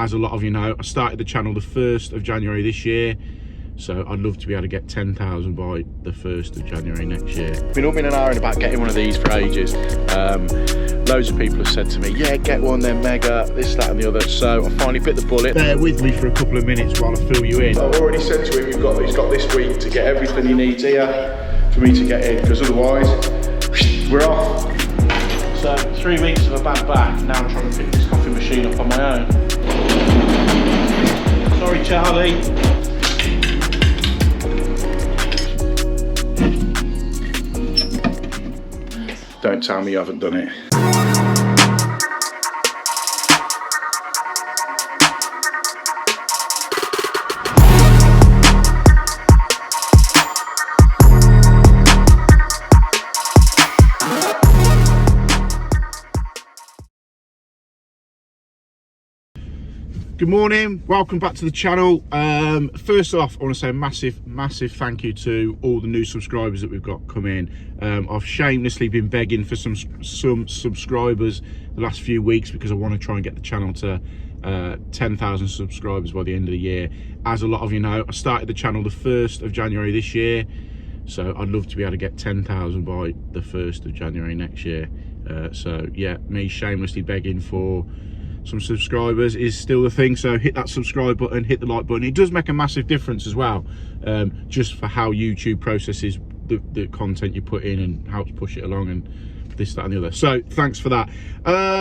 as a lot of you know, I started the channel the 1st of January this year. So I'd love to be able to get 10,000 by the 1st of January next year. Been umming and ahhing about getting one of these for ages. Loads of people have said to me, yeah, get one, they're mega, this, that and the other. So I finally bit the bullet. Bear with me for a couple of minutes while I fill you in. I've already said to him, he's got this week to get everything he needs here for me to get in, because otherwise, we're off. So 3 weeks of a bad back, now I'm trying to pick this coffee machine up on my own. Sorry, Charlie. Don't tell me you haven't done it. Good morning, welcome back to the channel. First off, I want to say a massive thank you to all the new subscribers that we've got come in. I've shamelessly been begging for some subscribers the last few weeks because I want to try and get the channel to 10,000 subscribers by the end of the year. As a lot of you know, I started the channel the 1st of January this year, so I'd love to be able to get 10,000 by the 1st of January next year. So yeah, me shamelessly begging for some subscribers is still the thing. So hit that subscribe button, hit the like button. It does make a massive difference as well, just for how YouTube processes the content you put in and helps push it along and this, that and the other. So thanks for that.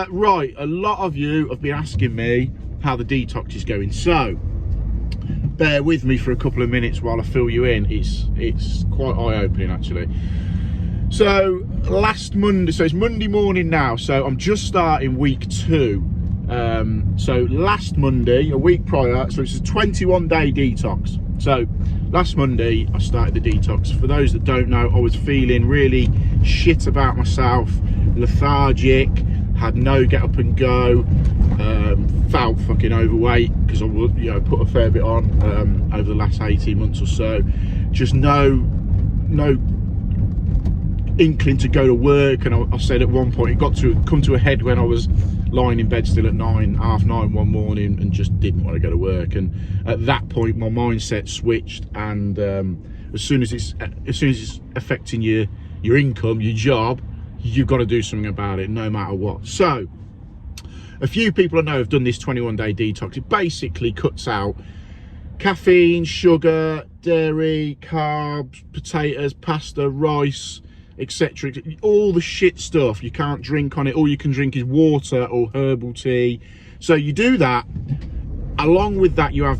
Right, a lot of you have been asking me how the detox is going, so bear with me for a couple of minutes while I fill you in. It's quite eye-opening actually. So last Monday, so it's Monday morning now, so I'm just starting week 2. So last Monday, a week prior, so it's a 21-day detox. So last Monday I started the detox. For those that don't know, I was feeling really shit about myself, lethargic, had no get up and go, felt fucking overweight because I would, you know, put a fair bit on over the last 18 months or so. Just no inkling to go to work, and I said at one point it got to come to a head when I was lying in bed still at half nine one morning and just didn't want to go to work. And at that point my mindset switched, and as soon as it's affecting your income, your job, you've got to do something about it no matter what. So a few people I know have done this 21-day detox. It basically cuts out caffeine, sugar, dairy, carbs, potatoes, pasta, rice, etc., all the shit stuff you can't drink on it. All you can drink is water or herbal tea. So you do that. Along with that, you have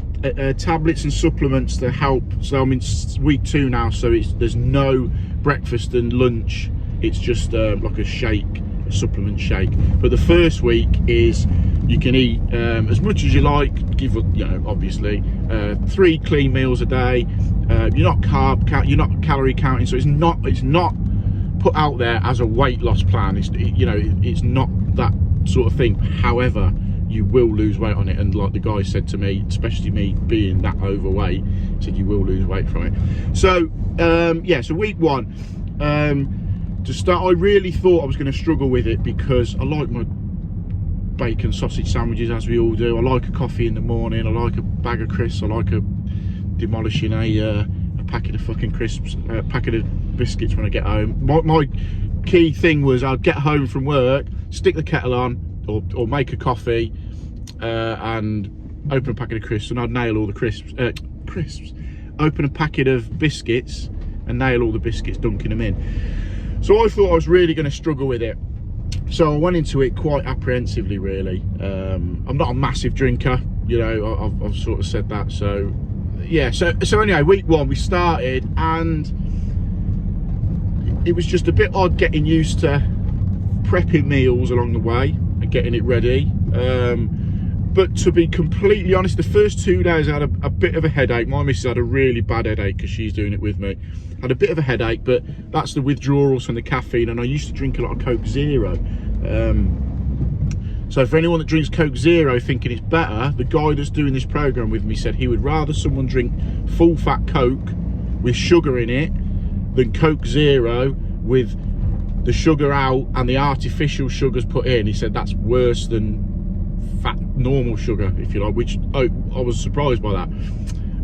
tablets and supplements to help. So I'm in week 2 now, so there's no breakfast and lunch. It's just like a shake, a supplement shake. But the first week is you can eat as much as you like. Give, you know, obviously 3 clean meals a day. You're not you're not calorie counting, so it's not put out there as a weight loss plan. It's not that sort of thing. However, you will lose weight on it, and like the guy said to me, especially me being that overweight, said you will lose weight from it. So yeah, so week 1, to start, I really thought I was going to struggle with it because I like my bacon sausage sandwiches, as we all do. I like a coffee in the morning, I like a bag of crisps, I like demolishing a packet of fucking crisps, a packet of biscuits when I get home. My key thing was I'd get home from work, stick the kettle on, or make a coffee, and open a packet of crisps, and I'd nail all the crisps. Open a packet of biscuits and nail all the biscuits, dunking them in. So I thought I was really going to struggle with it. So I went into it quite apprehensively, really. I'm not a massive drinker, you know, I've sort of said that. So yeah, so anyway, week 1 we started, and it was just a bit odd getting used to prepping meals along the way and getting it ready. But to be completely honest, the first 2 days I had a bit of a headache. My missus had a really bad headache because she's doing it with me. Had a bit of a headache, but that's the withdrawals from the caffeine, and I used to drink a lot of Coke Zero. So for anyone that drinks Coke Zero thinking it's better, the guy that's doing this program with me said he would rather someone drink full fat Coke with sugar in it than Coke Zero with the sugar out and the artificial sugars put in. He said that's worse than fat, normal sugar, if you like, which I was surprised by that.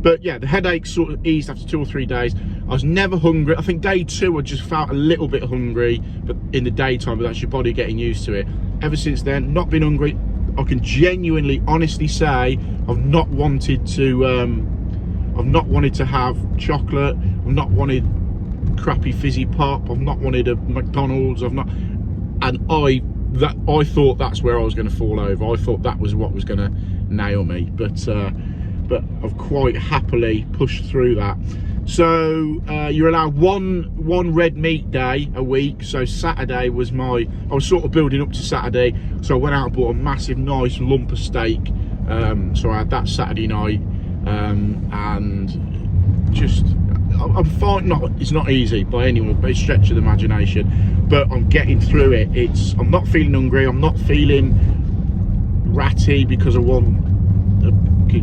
But yeah, the headache sort of eased after 2 or 3 days. I was never hungry. I think day 2 I just felt a little bit hungry, but in the daytime, but that's your body getting used to it. Ever since then, not been hungry. I can genuinely, honestly say I've not wanted to have chocolate. I've not wanted crappy fizzy pop. I've not wanted a McDonald's. And I thought that's where I was going to fall over. I thought that was what was going to nail me, but I've quite happily pushed through that. So you're allowed one red meat day a week. So Saturday was I was sort of building up to Saturday, so I went out and bought a massive nice lump of steak. So I had that Saturday night, and just I'm fine. It's not easy by any stretch of the imagination, but I'm getting through it. I'm not feeling hungry. I'm not feeling ratty because I want a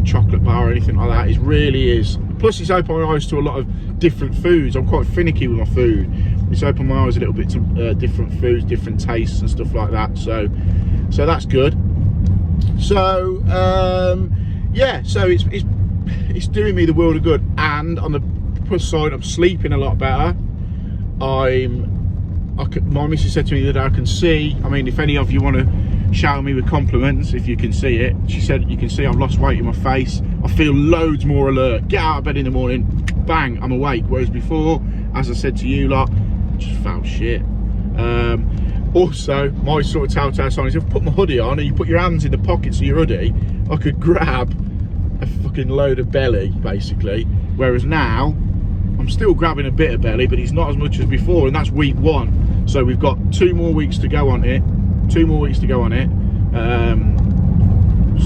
chocolate bar or anything like that. It really is. Plus, it's opened my eyes to a lot of different foods. I'm quite finicky with my food. It's opened my eyes a little bit to different foods, different tastes and stuff like that. So that's good. So yeah, so it's doing me the world of good. And on the plus side, I'm sleeping a lot better. My missus said to me that I can see. I mean, if any of you want to shower me with compliments, if you can see it, she said, you can see I've lost weight in my face. I feel loads more alert. Get out of bed in the morning, bang, I'm awake. Whereas before, as I said to you lot, I just felt shit. Also, my sort of telltale sign is if I put my hoodie on and you put your hands in the pockets of your hoodie, I could grab a fucking load of belly, basically. Whereas now, I'm still grabbing a bit of belly, but it's not as much as before, and that's week 1. So we've got 2 more weeks to go on it. 2 more weeks to go on it.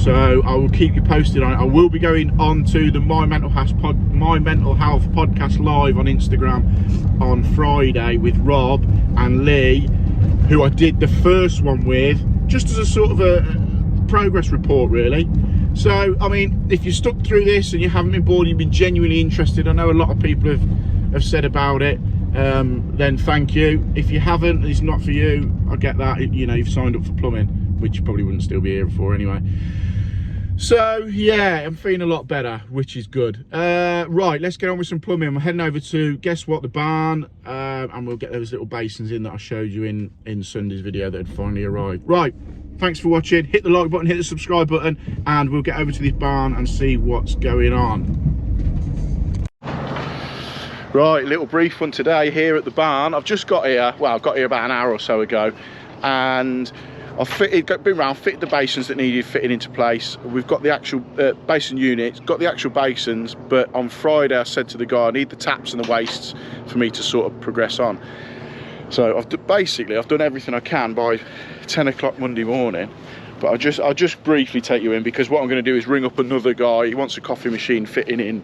So I will keep you posted on it. I will be going on to the My Mental Health podcast live on Instagram on Friday with Rob and Lee, who I did the first one with, just as a sort of a progress report, really. So I mean, if you stuck through this and you haven't been bored, you've been genuinely interested, I know a lot of people have said about it, then thank you. If you haven't, it's not for you. I get that, you know, you've signed up for plumbing, which you probably wouldn't still be here for anyway. So yeah, I'm feeling a lot better, which is good. Right, let's get on with some plumbing. I'm heading over to, guess what, the barn, and we'll get those little basins in that I showed you in Sunday's video that had finally arrived. Right, thanks for watching. Hit the like button, hit the subscribe button, and we'll get over to this barn and see what's going on. Right, little brief one today here at the barn. I've just got here, well, I've got here about an hour or so ago, and I've fitted the basins that needed fitting into place. We've got the actual basin units, got the actual basins, but on Friday I said to the guy, I need the taps and the wastes for me to sort of progress on. So I've done everything I can by 10 o'clock Monday morning, but I'll just briefly take you in, because what I'm going to do is ring up another guy. He wants a coffee machine fitting in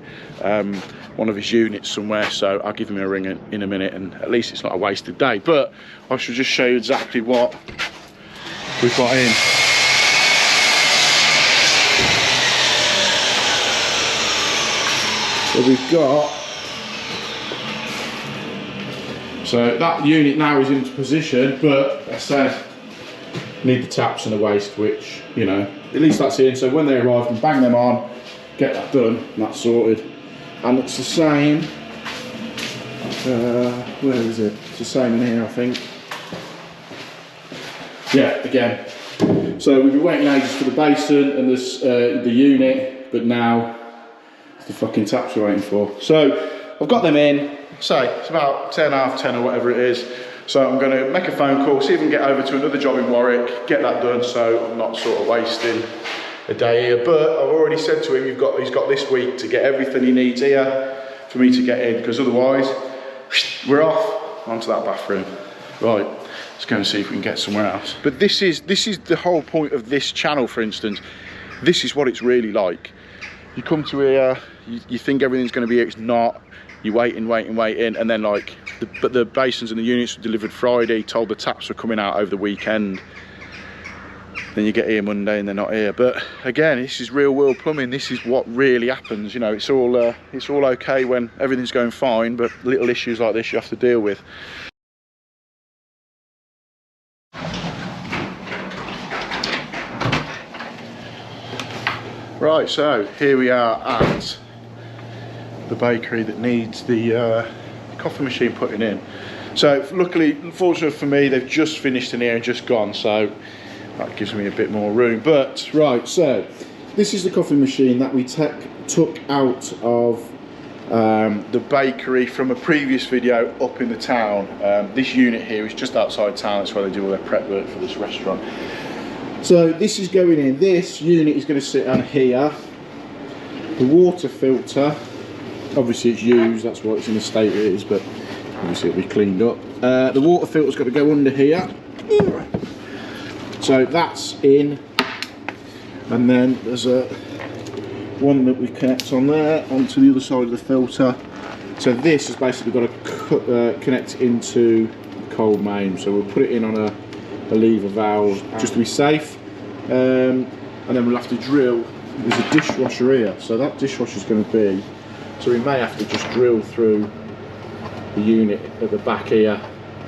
one of his units somewhere, so I'll give him a ring in a minute, and at least it's not a wasted day. But I should just show you exactly what we've got in. So we've got, so that unit now is into position, but I said need the taps and the waste, which, you know, at least that's in. So when they arrive, I can bang them on, get that done, and that's sorted. And it's the same, where is it? It's the same in here, I think. Yeah, again. So we've been waiting ages for the basin and this the unit, but now it's the fucking taps we're waiting for. So I've got them in. Say it's about 10, half 10 or whatever it is. So I'm going to make a phone call, see if I can get over to another job in Warwick, get that done, so I'm not sort of wasting a day here. But I've already said to him, he's got this week to get everything he needs here for me to get in, because otherwise we're off onto that bathroom. Right. Let's go and see if we can get somewhere else. But this is the whole point of this channel, for instance. This is what it's really like. You come to here, you think everything's going to be here, it's not. You wait and then like, but the basins and the units were delivered Friday, told the taps were coming out over the weekend. Then you get here Monday and they're not here. But again, this is real world plumbing. This is what really happens. You know, it's all okay when everything's going fine, but little issues like this you have to deal with. Right, so here we are at the bakery that needs the coffee machine putting in. So luckily, unfortunately for me, they've just finished in here and just gone, so that gives me a bit more room. But right, so this is the coffee machine that we took out of the bakery from a previous video up in the town. This unit here is just outside town. That's where they do all their prep work for this restaurant. So this is going in. This unit is going to sit on here. The water filter, obviously it's used, that's why it's in the state it is, but obviously it'll be cleaned up. The water filter's got to go under here. So that's in, and then there's a one that we connect on there onto the other side of the filter. So this has basically got to connect into the cold main. So we'll put it in on a lever valve just to be safe, and then we'll have to drill. There's a dishwasher here, so that dishwasher is going to be, so we may have to just drill through the unit at the back here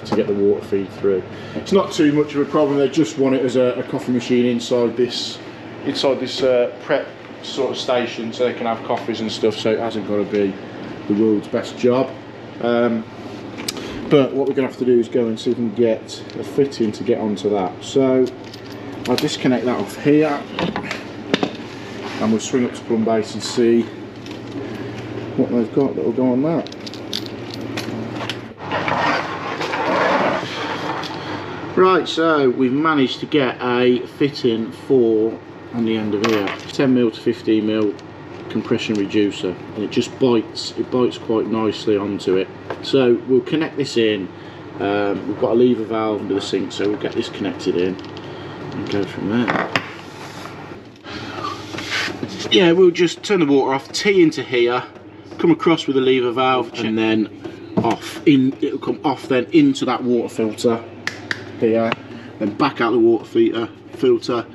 to get the water feed through. It's not too much of a problem. They just want it as a coffee machine inside this prep sort of station, so they can have coffees and stuff, so it hasn't got to be the world's best job. But what we're going to have to do is go and see if we can get a fitting to get onto that. So I'll disconnect that off here and we'll swing up to Plumbase and see what they've got that will go on that. Right, so we've managed to get a fitting for on the end of here, 10mm to 15mm compression reducer, and it just bites quite nicely onto it. So we'll connect this in. We've got a lever valve under the sink, so we'll get this connected in and go from there. Yeah, we'll just turn the water off, tee into here, come across with a lever valve, and then off. It'll come off then into that water filter here, then back out the water filter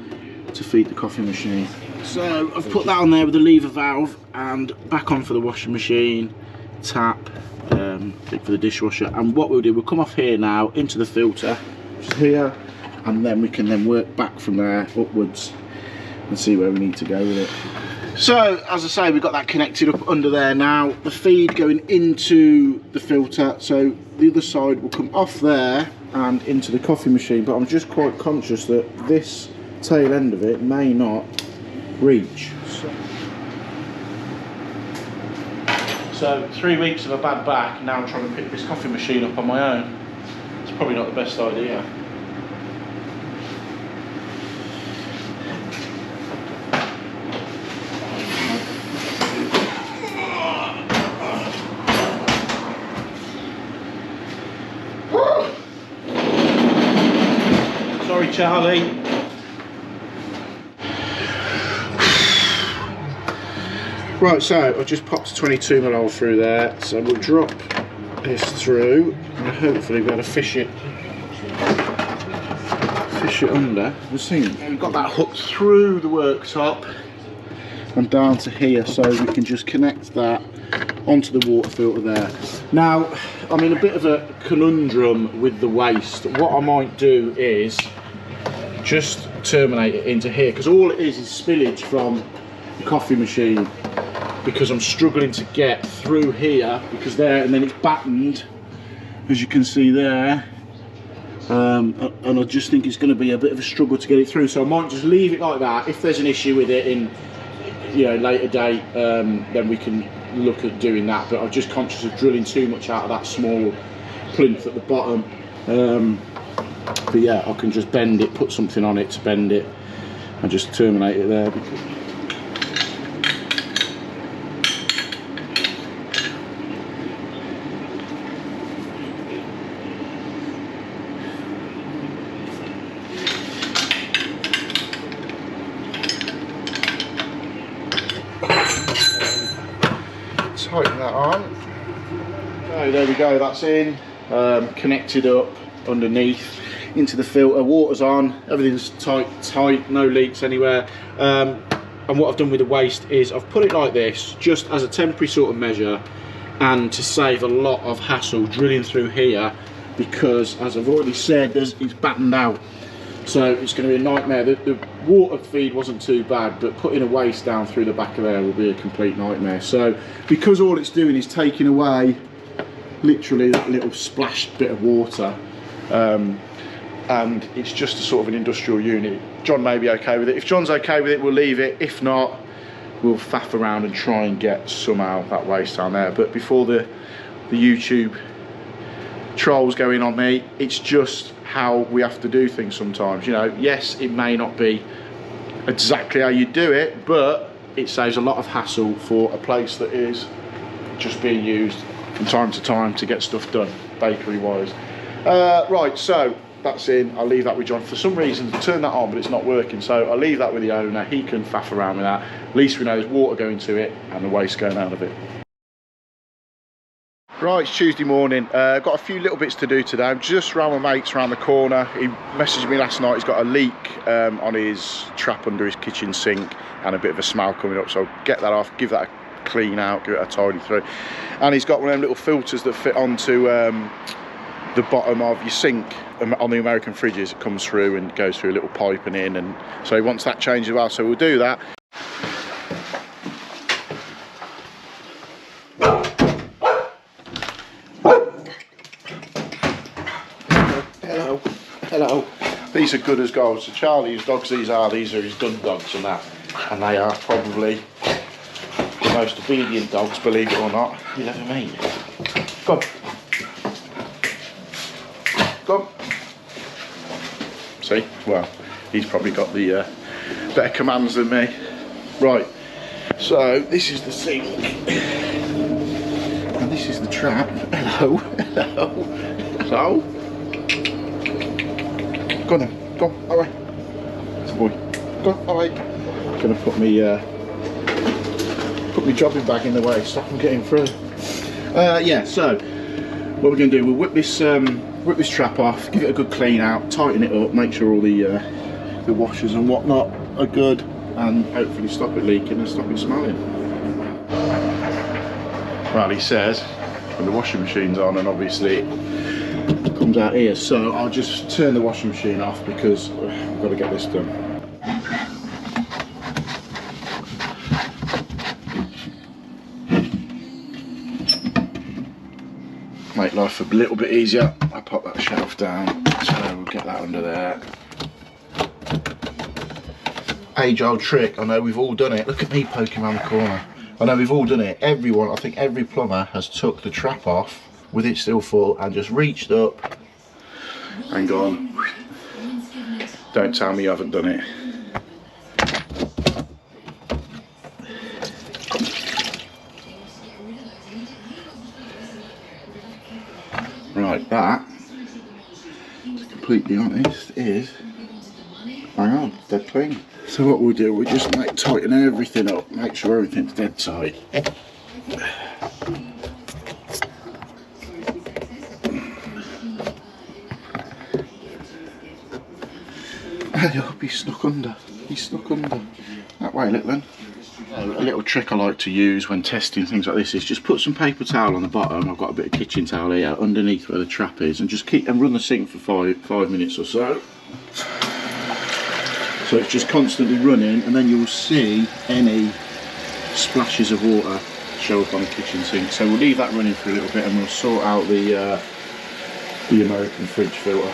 to feed the coffee machine. So I've put that on there with the lever valve and back on for the washing machine, tap, for the dishwasher. And what we'll do, we'll come off here now into the filter, which is here, and then we can then work back from there upwards and see where we need to go with it. So as I say, we've got that connected up under there now. The feed going into the filter, so the other side will come off there and into the coffee machine, but I'm just quite conscious that this tail end of it may not reach. So 3 weeks of a bad back, now I'm trying to pick this coffee machine up on my own. It's probably not the best idea. Sorry, Charlie. Right, so I've just popped a 22mm hole through there, so we'll drop this through and hopefully be able to fish it under the sink. We've got that hooked through the worktop and down to here, so we can just connect that onto the water filter there. Now, I'm in a bit of a conundrum with the waste. What I might do is just terminate it into here, because all it is spillage from the coffee machine, because I'm struggling to get through here, because there, and then it's battened, as you can see there, and I just think it's going to be a bit of a struggle to get it through, so I might just leave it like that. If there's an issue with it in, you know, later date, then we can look at doing that, but I'm just conscious of drilling too much out of that small plinth at the bottom. But yeah, I can just bend it, put something on it to bend it, and just terminate it there. Tighten that on. Oh, there we go, that's in, connected up underneath into the filter. Water's on, everything's tight, no leaks anywhere. And what I've done with the waste is I've put it like this just as a temporary sort of measure, and to save a lot of hassle drilling through here, because as I've already said, it's battened out. So it's going to be a nightmare. The water feed wasn't too bad, but putting a waste down through the back of there will be a complete nightmare. So because all it's doing is taking away literally that little splashed bit of water, and it's just a sort of an industrial unit. John may be okay with it. If John's okay with it, we'll leave it. If not, we'll faff around and try and get somehow that waste down there. But before the YouTube trolls going on me, it's just how we have to do things sometimes. You know, yes, it may not be exactly how you do it, but it saves a lot of hassle for a place that is just being used from time to time to get stuff done, bakery wise. Right, so that's in. I'll leave that with John. For some reason, turn that on, but it's not working, so I'll leave that with the owner. He can faff around with that. At least we know there's water going to it and the waste going out of it. Right, it's Tuesday morning. Got a few little bits to do today. I'm just round my mates around the corner. He messaged me last night. He's got a leak on his trap under his kitchen sink and a bit of a smell coming up, so I'll get that off, give that a clean out, give it a tidy through. And he's got one of them little filters that fit onto the bottom of your sink on the American fridges. It comes through and goes through a little pipe and in, and so he wants that changed as well, so we'll do that. Hello. These are good as gold. So Charlie's dogs, these are his gun dogs and that. And they are probably the most obedient dogs, believe it or not, you'll ever meet. Come on. Come. See? Well, he's probably got the better commands than me. Right. So this is the sink. And this is the trap. Hello. Hello. Hello. Go on then, go on, away. It's a boy. Go on, away. I'm gonna put me jobbing bag in the way, stop him getting through. Yeah, so what we're gonna do, we'll whip this trap off, give it a good clean out, tighten it up, make sure all the washers and whatnot are good, and hopefully stop it leaking and stop it smelling. Well, he says when the washing machine's on, and obviously it comes out here, so I'll just turn the washing machine off because I've got to get this done. Make life a little bit easier. I'll pop that shelf down, so we'll get that under there. Age-old trick, I know we've all done it. Look at me poking around the corner. I know we've all done it. Everyone, I think every plumber has took the trap off with it still full and just reached up and gone. Don't tell me you haven't done it. Right, that, to be completely honest, is, hang on, dead clean. So what we'll do, we'll just tighten everything up, make sure everything's dead tight. Oh, he's snuck under. He's snuck under. That way, little one. A little trick I like to use when testing things like this is just put some paper towel on the bottom. I've got a bit of kitchen towel here underneath where the trap is, and just keep and run the sink for five minutes or so. So it's just constantly running, and then you'll see any splashes of water show up on the kitchen sink. So we'll leave that running for a little bit, and we'll sort out the American fridge filter.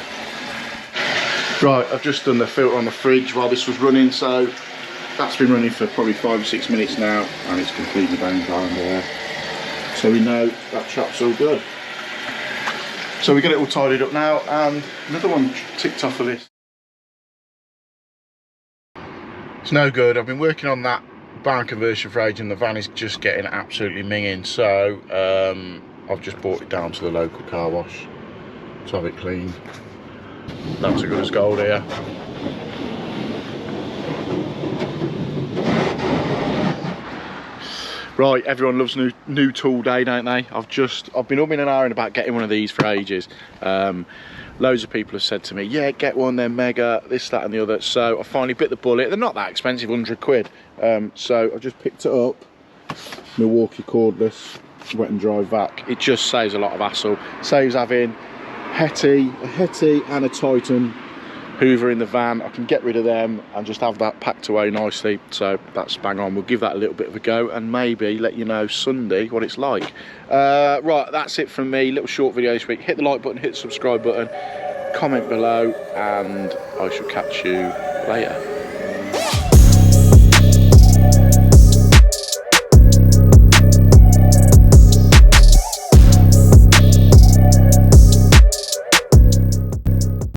Right, I've just done the filter on the fridge while this was running, so that's been running for probably 5 or 6 minutes now, and it's completely banged down there. So we know that trap's all good. So we get it all tidied up now, and another one ticked off the list. It's no good. I've been working on that barn conversion for ages, and the van is just getting absolutely minging. So I've just brought it down to the local car wash to have it cleaned. That's a good as gold here. Right, everyone loves new tool day, don't they? I've been umming and ahhing about getting one of these for ages. Loads of people have said to me, yeah, get one, they're mega, this, that and the other. So I finally bit the bullet. They're not that expensive, 100 quid. So I just picked it up. Milwaukee cordless wet and dry vac. It just saves a lot of hassle. Saves having a Hetty and a Titan Hoover in the van, I can get rid of them and just have that packed away nicely. So that's bang on. We'll give that a little bit of a go and maybe let you know Sunday what it's like. Right, that's it from me. Little short video this week. Hit the like button, hit the subscribe button, comment below, and I shall catch you later.